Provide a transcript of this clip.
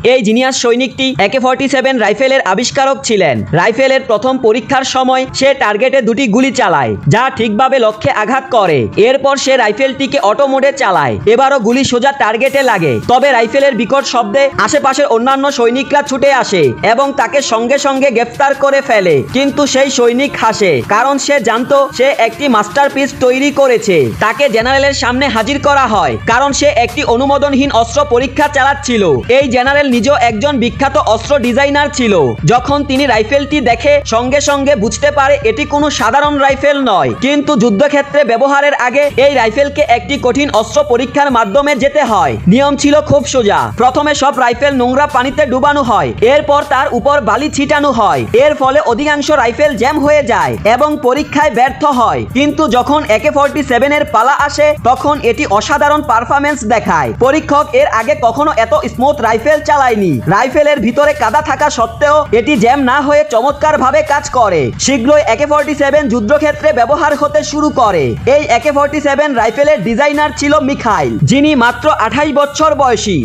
এই genius সৈনিকটি AK-47 রাইফেলের আবিষ্কারক ছিলেন। রাইফেলের প্রথম পরীক্ষার সময় সে টার্গেটে দুটি গুলি চালায়, যা ঠিকভাবে লক্ষ্যে আঘাত করে। এরপর সে রাইফেলটিকে অটো মোডে চালায়। এবারও গুলি সোজা টার্গেটে লাগে, তবে রাইফেলের বিকট শব্দে আশেপাশের অন্যান্য সৈনিকরা ছুটে আসে এবং তাকে সঙ্গে সঙ্গে গ্রেফতার করে ফেলে। কিন্তু সেই সৈনিক হাসে, কারণ সে জানতো সে একটি মাস্টারপিস তৈরি করেছে। তাকে জেনারেলের সামনে হাজির করা হয়, কারণ সে একটি অনুমোদনহীন অস্ত্র পরীক্ষা চালাচ্ছিল। এই জেনারেল নিজেও একজন বিখ্যাত অস্ত্র ডিজাইনার ছিল। যখন তিনি রাইফেলটি দেখে সঙ্গে সঙ্গে বুঝতে পারে এটি কোনো সাধারণ রাইফেল নয়, কিন্তু যুদ্ধক্ষেত্রে ব্যবহারের আগে এই রাইফেলকে একটি কঠিন অস্ত্র পরীক্ষার মাধ্যমে যেতে হয়। নিয়ম ছিল খুব সোজা। প্রথমে সব রাইফেল নোংরা পানিতে ডুবানো হয়, এরপর তার উপর বালি ছিটানো হয়। এর ফলে অধিকাংশ রাইফেল জ্যাম হয়ে যায় এবং পরীক্ষায় ব্যর্থ হয়। কিন্তু যখন AK-47 এর পালা আসে, তখন এটি অসাধারণ পারফরম্যান্স দেখায়। পরীক্ষক এর আগে কখনো এত স্মুথ রাইফেল চালায়নি। রাইফেলের ভিতরে কাদা থাকা সত্ত্বেও এটি জ্যাম না হয়ে চমৎকারভাবে কাজ করে। শীঘ্রই AK-47 যুদ্ধক্ষেত্রে ব্যবহার হতে শুরু করে। এই AK-47 রাইফেলের ডিজাইনার ছিল মিখাইল, যিনি মাত্র 28 বছর বয়সী।